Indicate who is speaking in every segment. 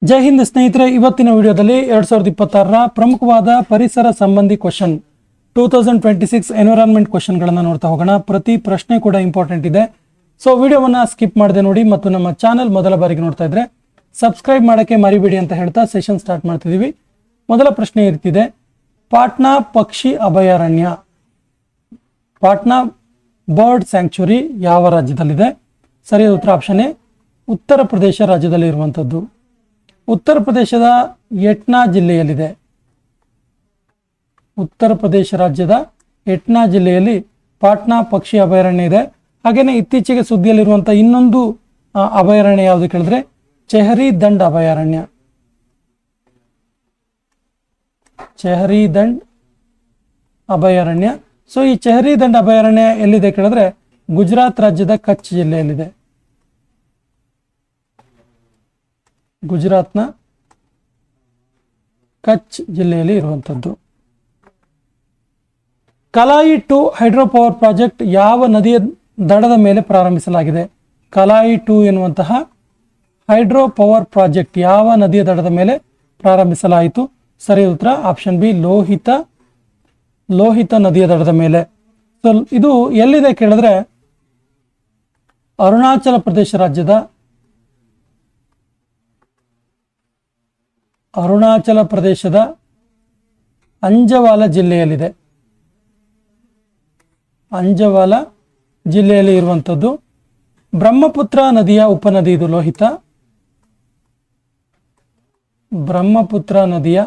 Speaker 1: ಜೈ ಹಿಂದ್ ಸ್ನೇಹಿತರೆ, ಇವತ್ತಿನ ವಿಡಿಯೋದಲ್ಲಿ 2026ರ ಪ್ರಮುಖವಾದ ಪರಿಸರ ಸಂಬಂಧಿ ಕ್ವಶನ್ 2026 ಎನ್ವಿರಾನ್ಮೆಂಟ್ ಕ್ವಶನ್ಗಳನ್ನು ನೋಡ್ತಾ ಹೋಗೋಣ. ಪ್ರತಿ ಪ್ರಶ್ನೆ ಕೂಡ ಇಂಪಾರ್ಟೆಂಟ್ ಇದೆ. ಸೊ ವಿಡಿಯೋವನ್ನ ಸ್ಕಿಪ್ ಮಾಡದೆ ನೋಡಿ ಮತ್ತು ನಮ್ಮ ಚಾನೆಲ್ ಮೊದಲ ಬಾರಿಗೆ ನೋಡ್ತಾ ಇದ್ರೆ ಸಬ್ಸ್ಕ್ರೈಬ್ ಮಾಡೋಕ್ಕೆ ಮರಿಬೇಡಿ ಅಂತ ಹೇಳ್ತಾ ಸೆಷನ್ ಸ್ಟಾರ್ಟ್ ಮಾಡ್ತಿದ್ದೀವಿ. ಮೊದಲ ಪ್ರಶ್ನೆ ಇರ್ತಿದೆ, ಪಾಟ್ನಾ ಪಕ್ಷಿ ಅಭಯಾರಣ್ಯ, ಪಾಟ್ನಾ ಬರ್ಡ್ ಸ್ಯಾಂಕ್ಚುರಿ ಯಾವ ರಾಜ್ಯದಲ್ಲಿದೆ? ಸರಿಯಾದ ಉತ್ತರ ಆಪ್ಷನ್ ಎ, ಉತ್ತರ ಪ್ರದೇಶ ರಾಜ್ಯದಲ್ಲಿ ಇರುವಂಥದ್ದು. ಉತ್ತರ ಪ್ರದೇಶದ ಎಟ್ನಾ ಜಿಲ್ಲೆಯಲ್ಲಿದೆ. ಉತ್ತರ ಪ್ರದೇಶ ರಾಜ್ಯದ ಎಟ್ನಾ ಜಿಲ್ಲೆಯಲ್ಲಿ ಪಾಟ್ನಾ ಪಕ್ಷಿ ಅಭಯಾರಣ್ಯ ಇದೆ. ಹಾಗೇನೆ ಇತ್ತೀಚೆಗೆ ಸುದ್ದಿಯಲ್ಲಿರುವಂಥ ಇನ್ನೊಂದು ಅಭಯಾರಣ್ಯ ಯಾವುದು ಕೇಳಿದ್ರೆ ಚೆಹರಿ ದಂಡ್ ಅಭಯಾರಣ್ಯ. ಚೆಹರಿ ದಂಡ್ ಅಭಯಾರಣ್ಯ. ಸೊ ಈ ಚೆಹರಿ ದಂಡ್ ಅಭಯಾರಣ್ಯ ಎಲ್ಲಿದೆ ಕೇಳಿದ್ರೆ ಗುಜರಾತ್ ರಾಜ್ಯದ ಕಚ್ ಜಿಲ್ಲೆಯಲ್ಲಿದೆ. ಗುಜರಾತ್ನ ಕಚ್ ಜಿಲ್ಲೆಯಲ್ಲಿ ಇರುವಂಥದ್ದು. ಕಲಾಯಿ 2 ಹೈಡ್ರೋ ಪವರ್ ಪ್ರಾಜೆಕ್ಟ್ ಯಾವ ನದಿಯ ದಡದ ಮೇಲೆ ಪ್ರಾರಂಭಿಸಲಾಗಿದೆ? ಕಲಾಯಿ 2 ಎನ್ನುವಂತಹ ಹೈಡ್ರೋ ಪವರ್ ಪ್ರಾಜೆಕ್ಟ್ ಯಾವ ನದಿಯ ದಡದ ಮೇಲೆ ಪ್ರಾರಂಭಿಸಲಾಯಿತು? ಸರಿಯಾದ ಉತ್ತರ ಆಪ್ಷನ್ ಬಿ, ಲೋಹಿತ ನದಿಯ ದಡದ ಮೇಲೆ. ಸೊ ಇದು ಎಲ್ಲಿದೆ ಕೇಳಿದ್ರೆ ಅರುಣಾಚಲ ಪ್ರದೇಶ ರಾಜ್ಯದ ಅರುಣಾಚಲ ಪ್ರದೇಶದ ಅಂಜವಾಲ ಜಿಲ್ಲೆಯಲ್ಲಿದೆ. ಅಂಜವಾಲ ಜಿಲ್ಲೆಯಲ್ಲಿ ಇರುವಂಥದ್ದು. ಬ್ರಹ್ಮಪುತ್ರ ನದಿಯ ಉಪನದಿ ಇದು ಲೋಹಿತ. ಬ್ರಹ್ಮಪುತ್ರ ನದಿಯ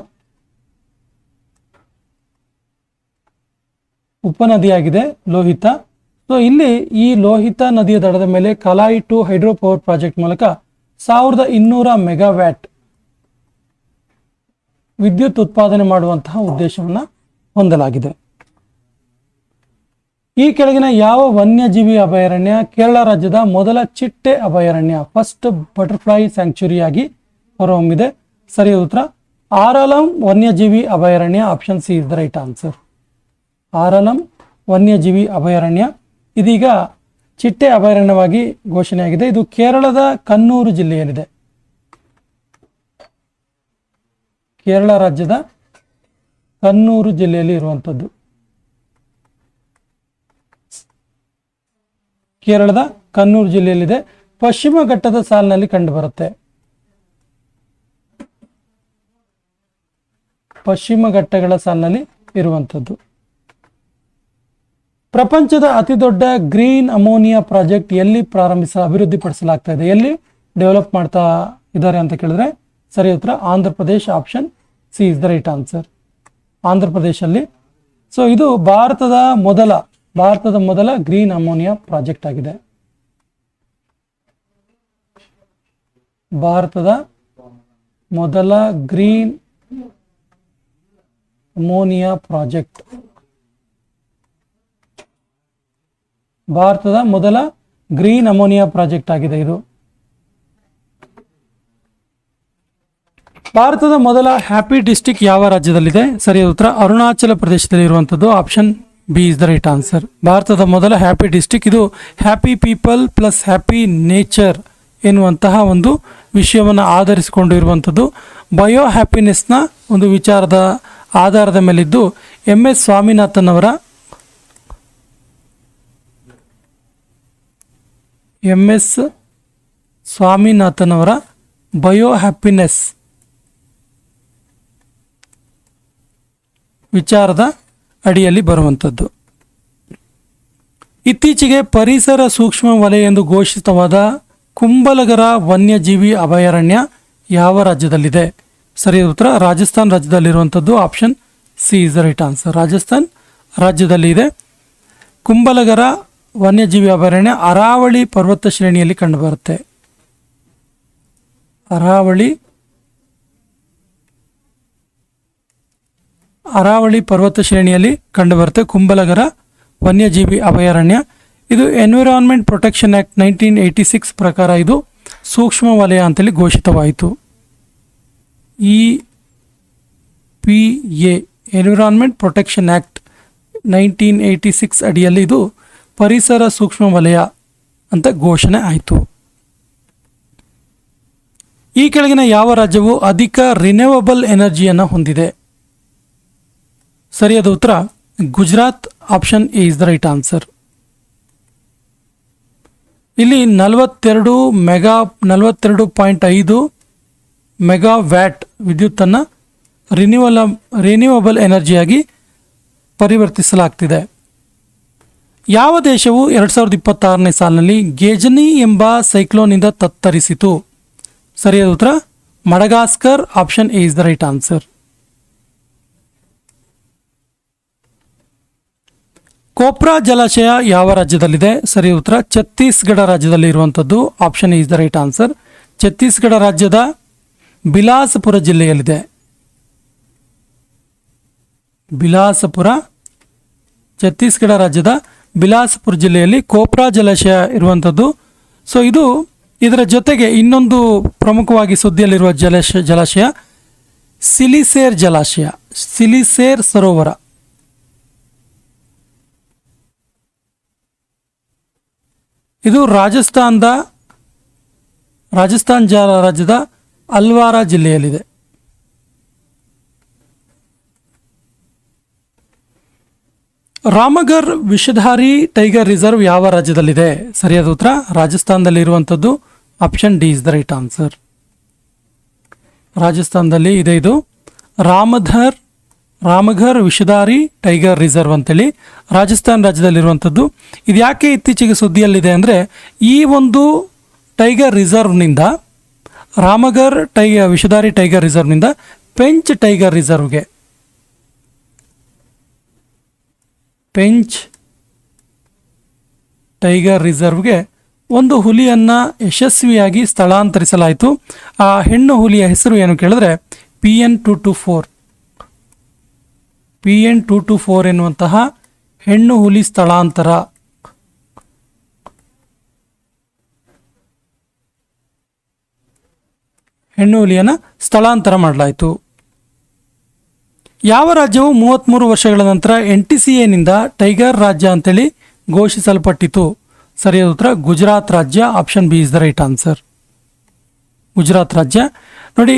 Speaker 1: ಉಪನದಿಯಾಗಿದೆ ಲೋಹಿತ. ಸೊ ಇಲ್ಲಿ ಈ ಲೋಹಿತ ನದಿಯ ದಡದ ಮೇಲೆ ಕಲಾಯಿ 2 ಹೈಡ್ರೋ ಪವರ್ ಪ್ರಾಜೆಕ್ಟ್ ಮೂಲಕ 1200 ಮೆಗಾವ್ಯಾಟ್ ವಿದ್ಯುತ್ ಉತ್ಪಾದನೆ ಮಾಡುವಂತಹ ಉದ್ದೇಶವನ್ನು ಹೊಂದಲಾಗಿದೆ. ಈ ಕೆಳಗಿನ ಯಾವ ವನ್ಯಜೀವಿ ಅಭಯಾರಣ್ಯ ಕೇರಳ ರಾಜ್ಯದ ಮೊದಲ ಚಿಟ್ಟೆ ಅಭಯಾರಣ್ಯ, ಫಸ್ಟ್ ಬಟರ್ಫ್ಲೈ ಸ್ಯಾಂಕ್ಚುರಿಯಾಗಿ ಹೊರಹೊಮ್ಮಿದೆ? ಸರಿಯಾದ ಉತ್ತರ ಆರಲಂ ವನ್ಯಜೀವಿ ಅಭಯಾರಣ್ಯ. Option C is the right answer. Aralam ವನ್ಯಜೀವಿ ಅಭಯಾರಣ್ಯ ಇದೀಗ ಚಿಟ್ಟೆ ಅಭಯಾರಣ್ಯವಾಗಿ ಘೋಷಣೆಯಾಗಿದೆ. ಇದು ಕೇರಳದ ಕನ್ನೂರು ಜಿಲ್ಲೆಯಲ್ಲಿದೆ. ಕೇರಳ ರಾಜ್ಯದ ಕನ್ನೂರು ಜಿಲ್ಲೆಯಲ್ಲಿ ಇರುವಂಥದ್ದು. ಕೇರಳದ ಕನ್ನೂರು ಜಿಲ್ಲೆಯಲ್ಲಿದೆ. ಪಶ್ಚಿಮ ಘಟ್ಟದ ಸಾಲಿನಲ್ಲಿ ಕಂಡುಬರುತ್ತೆ. ಪಶ್ಚಿಮ ಘಟ್ಟಗಳ ಸಾಲಿನಲ್ಲಿ ಇರುವಂಥದ್ದು. ಪ್ರಪಂಚದ ಅತಿ ದೊಡ್ಡ ಗ್ರೀನ್ ಅಮೋನಿಯಾ ಪ್ರಾಜೆಕ್ಟ್ ಎಲ್ಲಿ ಅಭಿವೃದ್ಧಿಪಡಿಸಲಾಗ್ತಾ ಇದೆ? ಎಲ್ಲಿ ಡೆವಲಪ್ ಮಾಡ್ತಾ ಇದ್ದಾರೆ ಅಂತ ಕೇಳಿದ್ರೆ ಸರಿ ಉತ್ತರ Andhra Pradesh. Option C is the right answer. Andhra ಪ್ರದೇಶಲ್ಲಿ. ಸೊ ಇದು ಭಾರತದ ಮೊದಲ ಗ್ರೀನ್ ಅಮೋನಿಯಾ ಪ್ರಾಜೆಕ್ಟ್ ಆಗಿದೆ. ಭಾರತದ ಮೊದಲ ಗ್ರೀನ್ ಅಮೋನಿಯಾ ಪ್ರಾಜೆಕ್ಟ್. ಭಾರತದ ಮೊದಲ ಗ್ರೀನ್ ಅಮೋನಿಯಾ ಪ್ರಾಜೆಕ್ಟ್ ಆಗಿದೆ ಇದು. ಭಾರತದ ಮೊದಲ ಹ್ಯಾಪಿ ಡಿಸ್ಟ್ರಿಕ್ಟ್ ಯಾವ ರಾಜ್ಯದಲ್ಲಿದೆ? ಸರಿಯಾದ ಉತ್ತರ ಅರುಣಾಚಲ ಪ್ರದೇಶದಲ್ಲಿ ಇರುವಂಥದ್ದು. Option B is the right answer. ಭಾರತದ ಮೊದಲ ಹ್ಯಾಪಿ ಡಿಸ್ಟ್ರಿಕ್ಟ್ ಇದು happy people plus happy nature ಎನ್ನುವಂತಹ ಒಂದು ವಿಷಯವನ್ನು ಆಧರಿಸಿಕೊಂಡು ಇರುವಂಥದ್ದು. ಬಯೋ ಹ್ಯಾಪಿನೆಸ್ನ ಒಂದು ವಿಚಾರದ ಆಧಾರದ ಮೇಲಿದ್ದು MS ಸ್ವಾಮಿನಾಥನ್ ಅವರ ಬಯೋ ಹ್ಯಾಪಿನೆಸ್ ವಿಚಾರದ ಅಡಿಯಲ್ಲಿ ಬರುವಂಥದ್ದು. ಇತ್ತೀಚೆಗೆ ಪರಿಸರ ಸೂಕ್ಷ್ಮ ವಲಯ ಎಂದು ಘೋಷಿತವಾದ ಕುಂಬಲಗರ ವನ್ಯಜೀವಿ ಅಭಯಾರಣ್ಯ ಯಾವ ರಾಜ್ಯದಲ್ಲಿದೆ? ಸರಿಯಾದ ಉತ್ತರ ರಾಜಸ್ಥಾನ್ ರಾಜ್ಯದಲ್ಲಿರುವಂಥದ್ದು. Option C is the right answer. Rajasthan ರಾಜ್ಯದಲ್ಲಿ ಇದೆ. ಕುಂಬಲಗರ ವನ್ಯಜೀವಿ ಅಭಯಾರಣ್ಯ ಅರಾವಳಿ ಪರ್ವತ ಶ್ರೇಣಿಯಲ್ಲಿ ಕಂಡುಬರುತ್ತೆ. ಅರಾವಳಿ ಪರ್ವತ ಶ್ರೇಣಿಯಲ್ಲಿ ಕಂಡುಬರುತ್ತೆ ಕುಂಬಲಗರ ವನ್ಯಜೀವಿ ಅಭಯಾರಣ್ಯ. ಇದು ಎನ್ವಿರಾನ್ಮೆಂಟ್ ಪ್ರೊಟೆಕ್ಷನ್ ಆಕ್ಟ್ 1986 ಪ್ರಕಾರ ಇದು ಸೂಕ್ಷ್ಮ ವಲಯ ಅಂತೇಳಿ ಘೋಷಿತವಾಯಿತು. EPA ಎನ್ವಿರಾನ್ಮೆಂಟ್ ಪ್ರೊಟೆಕ್ಷನ್ ಆಕ್ಟ್ 1986 ಅಡಿಯಲ್ಲಿ ಇದು ಪರಿಸರ ಸೂಕ್ಷ್ಮ ವಲಯ ಅಂತ ಘೋಷಣೆ ಆಯಿತು. ಈ ಕೆಳಗಿನ ಯಾವ ರಾಜ್ಯವು ಅಧಿಕ ರಿನ್ಯೂವಬಲ್ ಎನರ್ಜಿಯನ್ನು ಹೊಂದಿದೆ? ಸರಿಯಾದ ಉತ್ತರ Gujarat. Option A is the right answer. ಇಲ್ಲಿ 42.5 ಮೆಗಾವ್ಯಾಟ್ ವಿದ್ಯುತ್ತನ್ನು ರಿನ್ಯೂವಬಲ್ ಎನರ್ಜಿಯಾಗಿ ಪರಿವರ್ತಿಸಲಾಗ್ತಿದೆ. ಯಾವ ದೇಶವು 2026ನೇ ಸಾಲಿನಲ್ಲಿ ಗೆಜನಿ ಎಂಬ ಸೈಕ್ಲೋನ್ನಿಂದ ತತ್ತರಿಸಿತು? ಸರಿಯಾದ ಉತ್ತರ Madagascar. Option A is the right answer. Copra ಜಲಾಶಯ ಯಾವ ರಾಜ್ಯದಲ್ಲಿದೆ? ಸರಿಯಾದ ಉತ್ತರ ಛತ್ತೀಸ್ಗಢ ರಾಜ್ಯದಲ್ಲಿ ಇರುವಂಥದ್ದು. Option A is the right answer. Chhattisgarh ರಾಜ್ಯದ ಬಿಲಾಸಪುರ ಜಿಲ್ಲೆಯಲ್ಲಿದೆ. ಬಿಲಾಸಪುರ, ಛತ್ತೀಸ್ಗಢ ರಾಜ್ಯದ ಬಿಲಾಸಪುರ ಜಿಲ್ಲೆಯಲ್ಲಿ ಕೋಪ್ರಾ ಜಲಾಶಯ ಇರುವಂಥದ್ದು. ಸೊ ಇದರ ಜೊತೆಗೆ ಇನ್ನೊಂದು ಪ್ರಮುಖವಾಗಿ ಸುದ್ದಿಯಲ್ಲಿರುವ ಜಲಾಶಯ ಸಿಲಿಸೇರ್ ಜಲಾಶಯ, ಸಿಲಿಸೇರ್ ಸರೋವರ. ಇದು ರಾಜಸ್ಥಾನ್ ರಾಜ್ಯದ ಅಲ್ವಾರ ಜಿಲ್ಲೆಯಲ್ಲಿದೆ. ರಾಮಘರ್ ವಿಷಧಾರಿ ಟೈಗರ್ ರಿಸರ್ವ್ ಯಾವ ರಾಜ್ಯದಲ್ಲಿದೆ? ಸರಿಯಾದ ಉತ್ತರ ರಾಜಸ್ಥಾನದಲ್ಲಿ ಇರುವಂಥದ್ದು. Option D is the right answer. ರಾಜಸ್ಥಾನದಲ್ಲಿ ಇದೆ ಇದು ರಾಮಘರ್ ವಿಷಧಾರಿ ಟೈಗರ್ ರಿಸರ್ವ್ ಅಂತೇಳಿ ರಾಜಸ್ಥಾನ್ ರಾಜ್ಯದಲ್ಲಿರುವಂಥದ್ದು. ಇದು ಯಾಕೆ ಇತ್ತೀಚೆಗೆ ಸುದ್ದಿಯಲ್ಲಿದೆ ಅಂದರೆ, ಈ ಒಂದು ಟೈಗರ್ ರಿಸರ್ವ್ನಿಂದ, ರಾಮಘರ್ ವಿಷಧಾರಿ ಟೈಗರ್ ರಿಸರ್ವ್ನಿಂದ ಪೆಂಚ್ ಟೈಗರ್ ರಿಸರ್ವ್ಗೆ ಒಂದು ಹುಲಿಯನ್ನು ಯಶಸ್ವಿಯಾಗಿ ಸ್ಥಳಾಂತರಿಸಲಾಯಿತು. ಆ ಹೆಣ್ಣು ಹುಲಿಯ ಹೆಸರು ಏನು ಕೇಳಿದ್ರೆ PN224 ಎನ್ನುವಂತಹ ಹೆಣ್ಣು ಹುಲಿ ಸ್ಥಳಾಂತರ. ಹೆಣ್ಣು ಹುಲಿಯನ್ನು ಸ್ಥಳಾಂತರ ಮಾಡಲಾಯಿತು. ಯಾವ ರಾಜ್ಯವು 33 ವರ್ಷಗಳ ನಂತರ NTCAನಿಂದ ಟೈಗರ್ ರಾಜ್ಯ ಅಂತೇಳಿ ಘೋಷಿಸಲ್ಪಟ್ಟಿತು? ಸರಿಯಾದ ಉತ್ತರ ಗುಜರಾತ್ ರಾಜ್ಯ. Option B is the right answer. Gujarat ರಾಜ್ಯ. ನೋಡಿ,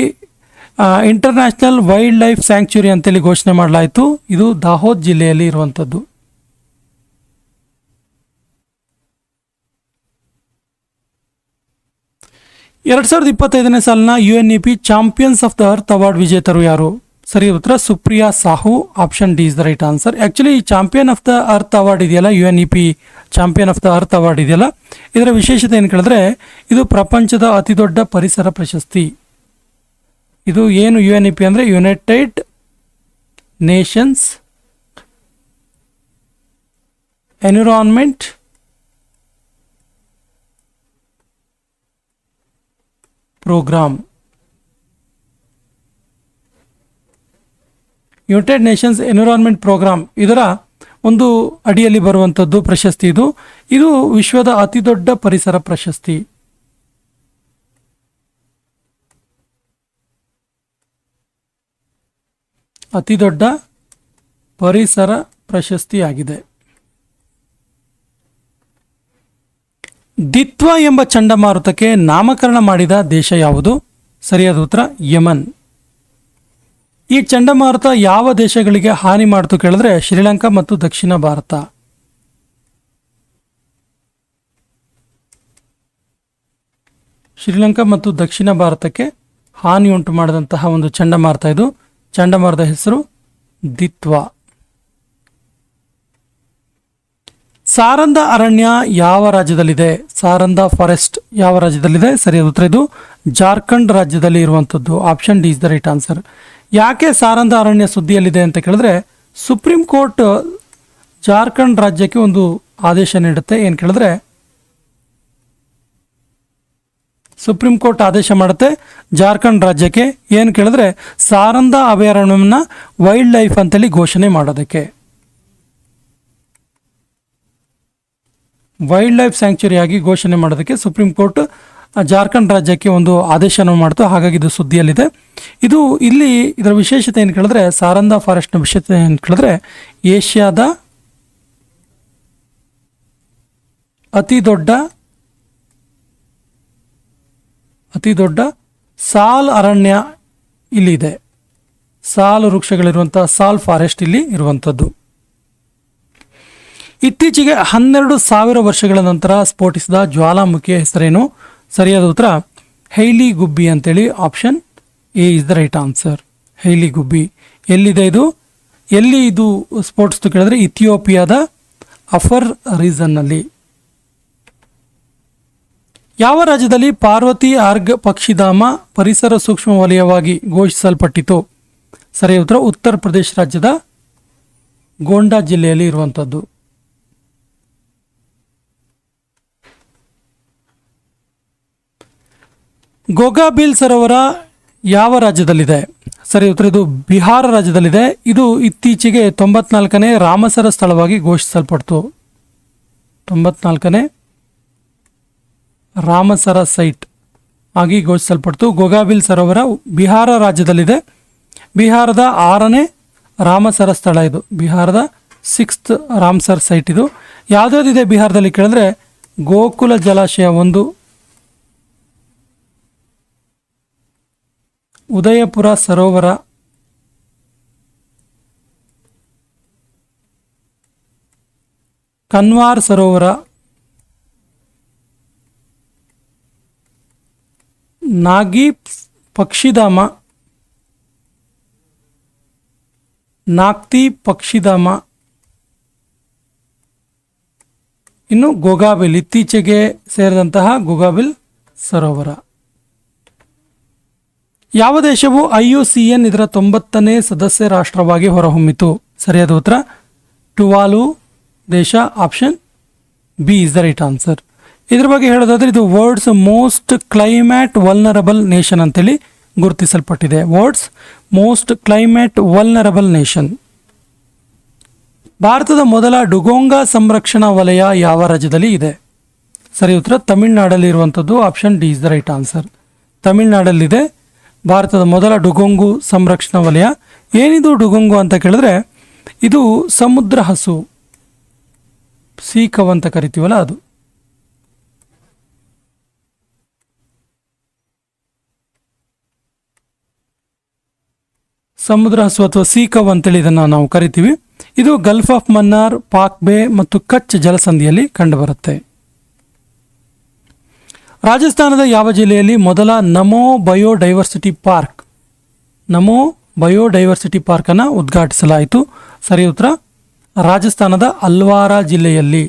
Speaker 1: ಇಂಟರ್ನ್ಯಾಷನಲ್ ವೈಲ್ಡ್ ಲೈಫ್ ಸ್ಯಾಂಕ್ಚುರಿ ಅಂತೇಳಿ ಘೋಷಣೆ ಮಾಡಲಾಯಿತು. ಇದು ದಾಹೋದ್ ಜಿಲ್ಲೆಯಲ್ಲಿ ಇರುವಂಥದ್ದು. ಎರಡ್ 2025ನೇ ಸಾಲಿನ UNEP champions of the earth award ವಿಜೇತರು ಯಾರು? ಸರಿಯಾದ ಉತ್ತರ Supriya Sahu. Option D is the right answer. Actually ಈ champion of the earth award ಇದೆಯಲ್ಲ, UNEP champion of the earth award ಇದೆಯಲ್ಲ, ಇದರ ವಿಶೇಷತೆ ಏನು ಕೇಳಿದ್ರೆ, ಇದು ಪ್ರಪಂಚದ ಅತಿ ದೊಡ್ಡ ಪರಿಸರ ಪ್ರಶಸ್ತಿ. ಇದು ಏನು UNEP ಅಂದರೆ United Nations Environment Programme. United Nations Environment Programme ಇದರ ಒಂದು ಅಡಿಯಲ್ಲಿ ಬರುವಂಥದ್ದು ಪ್ರಶಸ್ತಿ. ಇದು ವಿಶ್ವದ ಅತಿ ದೊಡ್ಡ ಪರಿಸರ ಪ್ರಶಸ್ತಿ. ಅತಿ ದೊಡ್ಡ ಪರಿಸರ ಪ್ರಶಸ್ತಿಯಾಗಿದೆ. ದಿತ್ವ ಎಂಬ ಚಂಡಮಾರುತಕ್ಕೆ ನಾಮಕರಣ ಮಾಡಿದ ದೇಶ ಯಾವುದು? ಸರಿಯಾದ ಉತ್ತರ ಯಮನ್. ಈ ಚಂಡಮಾರುತ ಯಾವ ದೇಶಗಳಿಗೆ ಹಾನಿ ಮಾಡಿತು ಕೇಳಿದ್ರೆ ಶ್ರೀಲಂಕಾ ಮತ್ತು ದಕ್ಷಿಣ ಭಾರತ. ಶ್ರೀಲಂಕಾ ಮತ್ತು ದಕ್ಷಿಣ ಭಾರತಕ್ಕೆ ಹಾನಿ ಉಂಟು ಮಾಡಿದಂತಹ ಒಂದು ಚಂಡಮಾರುತ ಇದು. ಚಂಡಮಾರುತ ಹೆಸರು ದಿತ್ವ. ಸಾರಂದ ಅರಣ್ಯ ಯಾವ ರಾಜ್ಯದಲ್ಲಿದೆ? ಸಾರಂದ ಫಾರೆಸ್ಟ್ ಯಾವ ರಾಜ್ಯದಲ್ಲಿದೆ? ಸರಿಯಾದ ಉತ್ತರ ಇದು ಜಾರ್ಖಂಡ್ ರಾಜ್ಯದಲ್ಲಿ ಇರುವಂಥದ್ದು. Option D is the right answer. ಯಾಕೆ ಸಾರಂದ ಅರಣ್ಯ ಸುದ್ದಿಯಲ್ಲಿದೆ ಅಂತ ಕೇಳಿದ್ರೆ, ಸುಪ್ರೀಂ ಕೋರ್ಟ್ ಜಾರ್ಖಂಡ್ ರಾಜ್ಯಕ್ಕೆ ಒಂದು ಆದೇಶ ನೀಡುತ್ತೆ. ಏನು ಕೇಳಿದ್ರೆ, ಸುಪ್ರೀಂ ಕೋರ್ಟ್ ಆದೇಶ ಮಾಡುತ್ತೆ ಜಾರ್ಖಂಡ್ ರಾಜ್ಯಕ್ಕೆ, ಏನು ಕೇಳಿದ್ರೆ ಸಾರಂದ ಅಭಯಾರಣ್ಯವನ್ನು ವೈಲ್ಡ್ ಲೈಫ್ ಅಂತೇಳಿ ಘೋಷಣೆ ಮಾಡೋದಕ್ಕೆ, ವೈಲ್ಡ್ ಲೈಫ್ ಸ್ಯಾಂಕ್ಚುರಿ ಆಗಿ ಘೋಷಣೆ ಮಾಡೋದಕ್ಕೆ ಸುಪ್ರೀಂ ಕೋರ್ಟ್ ಜಾರ್ಖಂಡ್ ರಾಜ್ಯಕ್ಕೆ ಒಂದು ಆದೇಶವನ್ನು ಮಾಡ್ತು. ಹಾಗಾಗಿ ಇದು ಸುದ್ದಿಯಲ್ಲಿದೆ. ಇಲ್ಲಿ ಇದರ ವಿಶೇಷತೆ ಏನು ಕೇಳಿದ್ರೆ, ಸಾರಂದ ಫಾರೆಸ್ಟ್ನ ವಿಶೇಷತೆ ಏನು ಕೇಳಿದ್ರೆ, ಏಷ್ಯಾದ ಅತಿ ದೊಡ್ಡ ಸಾಲ್ ಅರಣ್ಯ ಇಲ್ಲಿದೆ. ಸಾಲು ವೃಕ್ಷಗಳಿರುವಂಥ ಸಾಲ್ ಫಾರೆಸ್ಟ್ ಇಲ್ಲಿ ಇರುವಂಥದ್ದು. ಇತ್ತೀಚೆಗೆ 12,000 ವರ್ಷಗಳ ನಂತರ ಸ್ಫೋಟಿಸಿದ ಜ್ವಾಲಾಮುಖಿಯ ಹೆಸರೇನು? ಸರಿಯಾದ ಉತ್ತರ ಹೈಲಿ ಗುಬ್ಬಿ ಅಂತೇಳಿ. Option A is the right answer. Hayli Gubbi ಎಲ್ಲಿದೆ ಇದು? ಎಲ್ಲಿ ಇದು ಸ್ಫೋಟಿಸ್ತು ಕೇಳಿದ್ರೆ ಇಥಿಯೋಪಿಯಾದ ಅಫರ್ ರೀಸನ್ನಲ್ಲಿ. ಯಾವ ರಾಜ್ಯದಲ್ಲಿ ಪಾರ್ವತಿ ಆರ್ಗ್ ಪಕ್ಷಿಧಾಮ ಪರಿಸರ ಸೂಕ್ಷ್ಮ ವಲಯವಾಗಿ ಘೋಷಿಸಲ್ಪಟ್ಟಿತು? ಸರಿಯಾದ ಉತ್ತರ ಉತ್ತರ ಪ್ರದೇಶ ರಾಜ್ಯದ ಗೋಂಡಾ ಜಿಲ್ಲೆಯಲ್ಲಿ ಇರುವಂಥದ್ದು. ಗೋಗಾಬಿಲ್ ಸರೋವರ ಯಾವ ರಾಜ್ಯದಲ್ಲಿದೆ? ಸರಿ ಉತ್ತರ ಇದು ಬಿಹಾರ ರಾಜ್ಯದಲ್ಲಿದೆ. ಇದು ಇತ್ತೀಚೆಗೆ 94ನೇ ರಾಮಸರ ಸ್ಥಳವಾಗಿ ಘೋಷಿಸಲ್ಪಡ್ತು. 94ನೇ ರಾಮಸರ ಸೈಟ್ ಆಗಿ ಘೋಷಿಸಲ್ಪಡ್ತು. ಗೋಗಾಬಿಲ್ ಸರೋವರ ಬಿಹಾರ ರಾಜ್ಯದಲ್ಲಿದೆ. ಬಿಹಾರದ 6ನೇ ರಾಮಸರ ಸ್ಥಳ ಇದು. ಬಿಹಾರದ 6th ರಾಮಸರ್ ಸೈಟ್ ಇದು. ಯಾವುದ್ಯಾವುದಿದೆ ಬಿಹಾರದಲ್ಲಿ ಕೇಳಿದ್ರೆ ಗೋಕುಲ ಜಲಾಶಯ 1, ಉದಯಪುರ ಸರೋವರ, ಕನ್ವಾರ್ ಸರೋವರ, ನಾಗಿ ಪಕ್ಷಿಧಾಮ, ನಾಗ್ತಿ ಪಕ್ಷಿಧಾಮ, ಇನ್ನು ಗೋಗಾಬಿಲ್ ಇತ್ತೀಚೆಗೆ ಸೇರಿದಂತಹ ಗೋಗಾಬಿಲ್ ಸರೋವರ. ಯಾವ ದೇಶವು IUCN ಇದರ 90ನೇ ಸದಸ್ಯ ರಾಷ್ಟ್ರವಾಗಿ ಹೊರಹೊಮ್ಮಿತು? ಸರಿಯಾದ ಉತ್ತರ ಟುವಾಲು ದೇಶ. Option B is the right answer. ಇದ್ರ ಬಗ್ಗೆ ಹೇಳೋದಾದ್ರೆ ಇದು world's most climate vulnerable nation ಅಂತೇಳಿ ಗುರುತಿಸಲ್ಪಟ್ಟಿದೆ. World's most climate vulnerable nation. ಭಾರತದ ಮೊದಲ ಡುಗೊಂಗಾ ಸಂರಕ್ಷಣಾ ವಲಯ ಯಾವ ರಾಜ್ಯದಲ್ಲಿ ಇದೆ? ಸರಿ ಉತ್ತರ ತಮಿಳುನಾಡಲ್ಲಿ ಇರುವಂಥದ್ದು. Option D is the right answer. ತಮಿಳುನಾಡಲ್ಲಿದೆ ಭಾರತದ ಮೊದಲ ಡುಗೊಂಗು ಸಂರಕ್ಷಣಾ ವಲಯ. ಏನಿದು ಡುಗೊಂಗು ಅಂತ ಕೇಳಿದ್ರೆ ಇದು ಸಮುದ್ರ ಹಸು, ಸೀಕವ್ ಅಂತ ಕರಿತೀವಲ್ಲ ಅದು. ಸಮುದ್ರ ಹಸು ಅಥವಾ ಸೀಕವ್ ಅಂತೇಳಿ ಇದನ್ನು ನಾವು ಕರಿತೀವಿ. ಇದು ಗಲ್ಫ್ ಆಫ್ ಮನ್ನಾರ್, ಪಾಕ್ ಬೇ ಮತ್ತು ಕಚ್ ಜಲಸಂಧಿಯಲ್ಲಿ ಕಂಡುಬರುತ್ತೆ. ರಾಜಸ್ಥಾನದ ಯಾವ ಜಿಲ್ಲೆಯಲ್ಲಿ ಮೊದಲ ನಮೋ ಬಯೋಡೈವರ್ಸಿಟಿ ಪಾರ್ಕ್ ಅನ್ನು ಉದ್ಘಾಟಿಸಲಾಯಿತು? ಸರಿ ಉತ್ತರ ರಾಜಸ್ಥಾನದ ಅಲ್ವಾರ ಜಿಲ್ಲೆಯಲ್ಲಿ.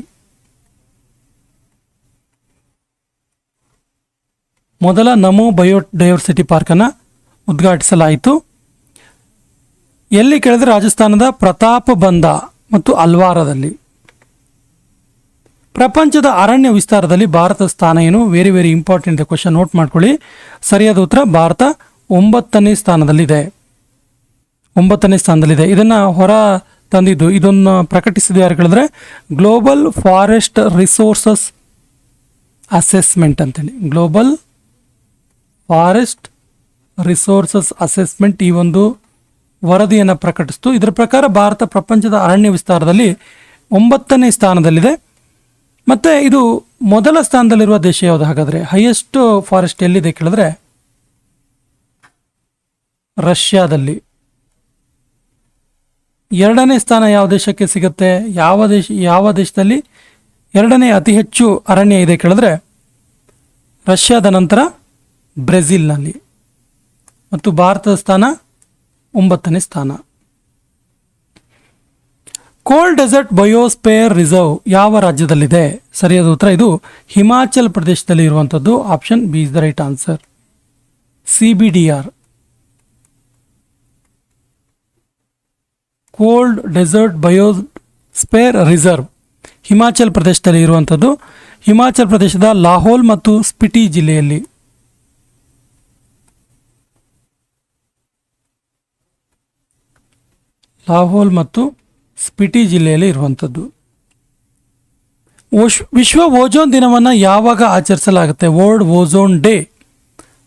Speaker 1: ಮೊದಲ ನಮೋ ಬಯೋಡೈವರ್ಸಿಟಿ ಪಾರ್ಕ್ ಅನ್ನು ಉದ್ಘಾಟಿಸಲಾಯಿತು. ಎಲ್ಲಿ ಕೇಳಿದ್ರೆ ರಾಜಸ್ಥಾನದ ಪ್ರತಾಪ ಬಂದ ಮತ್ತು ಅಲ್ವಾರದಲ್ಲಿ. ಪ್ರಪಂಚದ ಅರಣ್ಯ ವಿಸ್ತಾರದಲ್ಲಿ ಭಾರತದ ಸ್ಥಾನ ಏನು? Very very important question, note ಮಾಡ್ಕೊಳ್ಳಿ. ಸರಿಯಾದ ಉತ್ತರ ಭಾರತ 9ನೇ ಸ್ಥಾನದಲ್ಲಿದೆ. 9ನೇ ಸ್ಥಾನದಲ್ಲಿದೆ. ಇದನ್ನು ಹೊರ ತಂದಿದ್ದು, ಇದನ್ನು ಪ್ರಕಟಿಸಿದ್ದು ಯಾರು ಕೇಳಿದ್ರೆ ಗ್ಲೋಬಲ್ ಫಾರೆಸ್ಟ್ ರಿಸೋರ್ಸಸ್ ಅಸೆಸ್ಮೆಂಟ್ ಅಂತೇಳಿ. ಗ್ಲೋಬಲ್ ಫಾರೆಸ್ಟ್ ರಿಸೋರ್ಸಸ್ ಅಸೆಸ್ಮೆಂಟ್ ಈ ಒಂದು ವರದಿಯನ್ನು ಪ್ರಕಟಿಸಿತು. ಇದರ ಪ್ರಕಾರ ಭಾರತ ಪ್ರಪಂಚದ ಅರಣ್ಯ ವಿಸ್ತಾರದಲ್ಲಿ 9ನೇ ಸ್ಥಾನದಲ್ಲಿದೆ. ಮತ್ತು ಇದು ಮೊದಲ ಸ್ಥಾನದಲ್ಲಿರುವ ದೇಶ ಯಾವುದು ಹಾಗಾದರೆ? ಹೈಯೆಸ್ಟ್ ಫಾರೆಸ್ಟ್ ಎಲ್ಲಿದೆ ಕೇಳಿದ್ರೆ ರಷ್ಯಾದಲ್ಲಿ. 2ನೇ ಸ್ಥಾನ ಯಾವ ದೇಶಕ್ಕೆ ಸಿಗುತ್ತೆ? ಯಾವ ದೇಶದಲ್ಲಿ 2ನೇ ಅತಿ ಹೆಚ್ಚು ಅರಣ್ಯ ಇದೆ ಕೇಳಿದ್ರೆ ರಷ್ಯಾದ ನಂತರ ಬ್ರೆಜಿಲ್ನಲ್ಲಿ. ಮತ್ತು ಭಾರತದ ಸ್ಥಾನ 9ನೇ ಸ್ಥಾನ. ಕೋಲ್ಡ್ ಡೆಸರ್ಟ್ ಬಯೋಸ್ಪೇರ್ ರಿಸರ್ವ್ ಯಾವ ರಾಜ್ಯದಲ್ಲಿದೆ? ಸರಿಯಾದ ಉತ್ತರ ಇದು ಹಿಮಾಚಲ್ ಪ್ರದೇಶದಲ್ಲಿ ಇರುವಂಥದ್ದು. Option B is the right answer. CBDR cold desert biosphere reserve Himachal ಪ್ರದೇಶದಲ್ಲಿ ಇರುವಂಥದ್ದು. ಹಿಮಾಚಲ್ ಪ್ರದೇಶದ ಲಾಹೋಲ್ ಮತ್ತು ಸ್ಪಿಟಿ ಜಿಲ್ಲೆಯಲ್ಲಿ. ಲಾಹೋಲ್ ಮತ್ತು ಸ್ಪಿಟಿ ಜಿಲ್ಲೆಯಲ್ಲಿ ಇರುವಂಥದ್ದು. ವಿಶ್ವ ಓಜೋನ್ ದಿನವನ್ನು ಯಾವಾಗ ಆಚರಿಸಲಾಗುತ್ತೆ? World ozone day.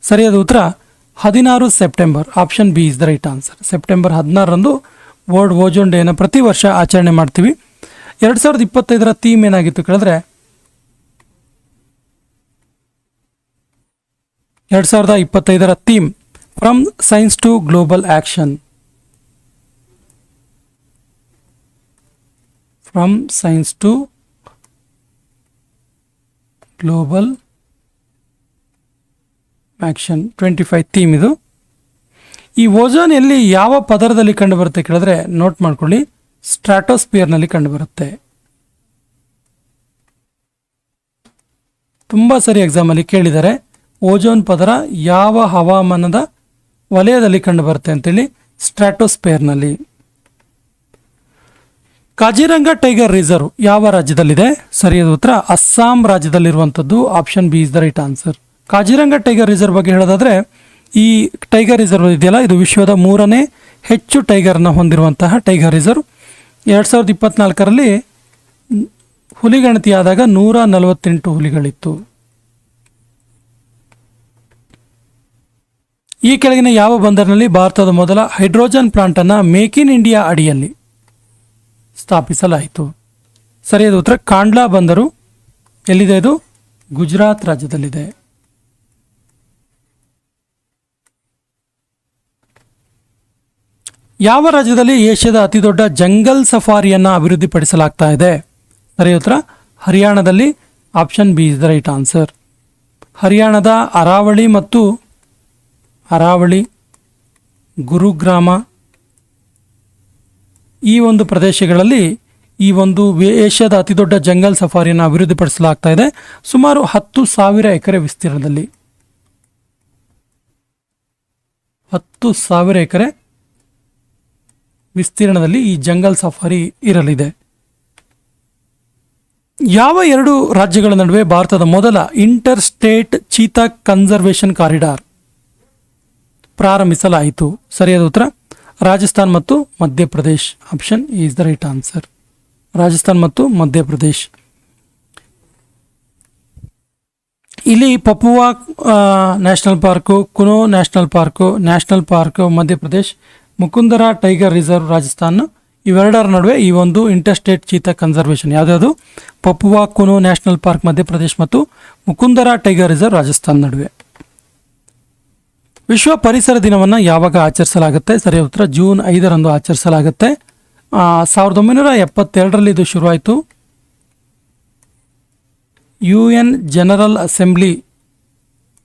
Speaker 1: ಸರಿಯಾದ ಉತ್ತರ 16 September. Option B is the right answer. September 16ರಂದು ವರ್ಲ್ಡ್ ಓಜೋನ್ ಡೇನ ಪ್ರತಿ ವರ್ಷ ಆಚರಣೆ ಮಾಡ್ತೀವಿ. 2025ರ ಥೀಮ್ ಏನಾಗಿತ್ತು ಕೇಳಿದ್ರೆ 2025 theme from science to global action. From science to global action 25 theme ಇದು. ಈ ಓಝೋನ್ ಎಲ್ಲಿ ಯಾವ ಪದರದಲ್ಲಿ ಕಂಡುಬರುತ್ತೆ ಕೇಳಿದ್ರೆ ನೋಟ್ ಮಾಡ್ಕೊಳ್ಳಿ, ಸ್ಟ್ರಾಟೋಸ್ಪಿಯರ್ನಲ್ಲಿ ಕಂಡುಬರುತ್ತೆ. ತುಂಬ ಸರಿ ಎಕ್ಸಾಮಲ್ಲಿ ಕೇಳಿದ್ದಾರೆ, ಓಝೋನ್ ಪದರ ಯಾವ ಹವಾಮಾನದ ವಲಯದಲ್ಲಿ ಕಂಡುಬರುತ್ತೆ ಅಂತೇಳಿ, ಸ್ಟ್ರಾಟೋಸ್ಪಿಯರ್ನಲ್ಲಿ. ಕಾಜಿರಂಗ ಟೈಗರ್ ರಿಸರ್ವ್ ಯಾವ ರಾಜ್ಯದಲ್ಲಿದೆ? ಸರಿಯಾದ ಉತ್ತರ ಅಸ್ಸಾಂ ರಾಜ್ಯದಲ್ಲಿರುವಂಥದ್ದು. Option B is the right answer. Kaziranga tiger reserve ಬಗ್ಗೆ ಹೇಳೋದಾದ್ರೆ, ಈ ಟೈಗರ್ ರಿಸರ್ವ್ ಇದೆಯಲ್ಲ, ಇದು ವಿಶ್ವದ 3ನೇ ಹೆಚ್ಚು ಟೈಗರ್ನ ಹೊಂದಿರುವಂತಹ ಟೈಗರ್ ರಿಸರ್ವ್. 2024ರಲ್ಲಿ ಹುಲಿ ಗಣತಿಯಾದಾಗ 148 ಹುಲಿಗಳಿತ್ತು. ಈ ಕೆಳಗಿನ ಯಾವ ಬಂದರಿನಲ್ಲಿ ಭಾರತದ ಮೊದಲ ಹೈಡ್ರೋಜನ್ ಪ್ಲಾಂಟ್ ಅನ್ನು ಮೇಕ್ ಇನ್ ಇಂಡಿಯಾ ಅಡಿಯಲ್ಲಿ ಸ್ಥಾಪಿಸಲಾಯಿತು? ಸರಿಯಾದ ಉತ್ತರ ಕಾಂಡ್ಲಾ ಬಂದರು. ಎಲ್ಲಿದೆ ಇದು? ಗುಜರಾತ್ ರಾಜ್ಯದಲ್ಲಿದೆ. ಯಾವ ರಾಜ್ಯದಲ್ಲಿ ಏಷ್ಯಾದ ಅತಿ ದೊಡ್ಡ ಜಂಗಲ್ ಸಫಾರಿಯನ್ನು ಅಭಿವೃದ್ಧಿಪಡಿಸಲಾಗ್ತಾ ಇದೆ? ಸರಿಯಾದ ಉತ್ತರ ಹರಿಯಾಣದಲ್ಲಿ. Option B is the right answer. ಹರಿಯಾಣದ ಅರಾವಳಿ ಗುರುಗ್ರಾಮ ಈ ಒಂದು ಪ್ರದೇಶಗಳಲ್ಲಿ ಈ ಒಂದು ಏಷ್ಯಾದ ಅತಿ ದೊಡ್ಡ ಜಂಗಲ್ ಸಫಾರಿಯನ್ನು ಅಭಿವೃದ್ಧಿಪಡಿಸಲಾಗ್ತಾ ಇದೆ. ಸುಮಾರು 10,000 ಎಕರೆ ವಿಸ್ತೀರ್ಣದಲ್ಲಿ. 10,000 ಎಕರೆ ವಿಸ್ತೀರ್ಣದಲ್ಲಿ ಈ ಜಂಗಲ್ ಸಫಾರಿ ಇರಲಿದೆ. ಯಾವ 2 ರಾಜ್ಯಗಳ ನಡುವೆ ಭಾರತದ ಮೊದಲ interstate cheetah conservation corridor ಪ್ರಾರಂಭಿಸಲಾಯಿತು? ಸರಿಯಾದ ಉತ್ತರ ರಾಜಸ್ಥಾನ್ ಮತ್ತು Madhya Pradesh. Option is the right answer. Rajasthan ಮತ್ತು ಮಧ್ಯಪ್ರದೇಶ್. ಇಲ್ಲಿ ಪಪುವಾ national park, Kuno national park Madhya Pradesh, Mukundra tiger reserve Rajasthan, ಇವೆರಡರ ನಡುವೆ ಈ ಒಂದು ಇಂಟರ್ಸ್ಟೇಟ್ ಚೀತಾ ಕನ್ಸರ್ವೇಷನ್ ಯಾವುದ್ಯಾವುದು? ಪಪುವಾ ಕುನೋ ನ್ಯಾಷನಲ್ ಪಾರ್ಕ್ ಮಧ್ಯಪ್ರದೇಶ್ ಮತ್ತು ಮುಕುಂದರ ಟೈಗರ್ ರಿಸರ್ವ್ ರಾಜಸ್ಥಾನ್ ನಡುವೆ. ವಿಶ್ವ ಪರಿಸರ ದಿನವನ್ನು ಯಾವಾಗ ಆಚರಿಸಲಾಗುತ್ತೆ? ಸರಿಯಾದ ಉತ್ತರ ಜೂನ್ 5ರಂದು ಆಚರಿಸಲಾಗುತ್ತೆ. 1972ರಲ್ಲಿ ಇದು ಶುರುವಾಯಿತು. UN ಜನರಲ್ ಅಸೆಂಬ್ಲಿ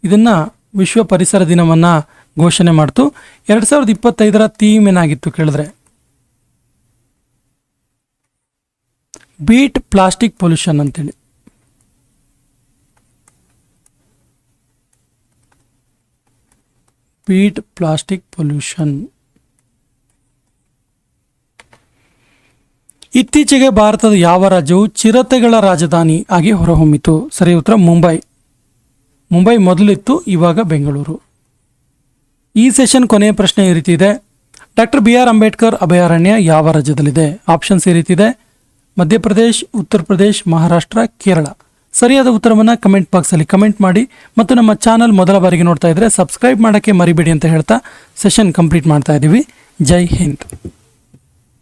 Speaker 1: ಇದನ್ನು ವಿಶ್ವ ಪರಿಸರ ದಿನವನ್ನು ಘೋಷಣೆ ಮಾಡ್ತು. 2025ರ ಥೀಮ್ ಏನಾಗಿತ್ತು ಕೇಳಿದ್ರೆ, ಬೀಟ್ ಪ್ಲಾಸ್ಟಿಕ್ ಪೊಲ್ಯೂಷನ್ ಅಂತೇಳಿ. Beat plastic pollution. ಇತ್ತೀಚೆಗೆ ಭಾರತದ ಯಾವ ರಾಜ್ಯವು ಚಿರತೆಗಳ ರಾಜಧಾನಿ ಆಗಿ ಹೊರಹೊಮ್ಮಿತು? ಸರಿ ಉತ್ತರ ಮುಂಬೈ ಮೊದಲಿತ್ತು, ಇವಾಗ ಬೆಂಗಳೂರು. ಈ ಸೆಷನ್ ಕೊನೆಯ ಪ್ರಶ್ನೆ ಈ ರೀತಿ ಇದೆ. ಡಾಕ್ಟರ್ BR ಅಂಬೇಡ್ಕರ್ ಅಭಯಾರಣ್ಯ ಯಾವ ರಾಜ್ಯದಲ್ಲಿದೆ? ಆಪ್ಷನ್ಸ್ ಈ ರೀತಿ ಇದೆ: ಮಧ್ಯಪ್ರದೇಶ್, ಉತ್ತರ ಪ್ರದೇಶ್, ಮಹಾರಾಷ್ಟ್ರ, ಕೇರಳ. ಸರಿಯಾದ ಉತ್ತರವನ್ನು ಕಮೆಂಟ್ ಬಾಕ್ಸಲ್ಲಿ ಕಮೆಂಟ್ ಮಾಡಿ. ಮತ್ತು ನಮ್ಮ ಚಾನಲ್ ಮೊದಲ ಬಾರಿಗೆ ನೋಡ್ತಾ ಇದ್ದರೆ ಸಬ್ಸ್ಕ್ರೈಬ್ ಮಾಡೋಕ್ಕೆ ಮರಿಬೇಡಿ ಅಂತ ಹೇಳ್ತಾ ಸೆಷನ್ ಕಂಪ್ಲೀಟ್ ಮಾಡ್ತಾ ಇದ್ದೀವಿ. ಜೈ ಹಿಂದ್.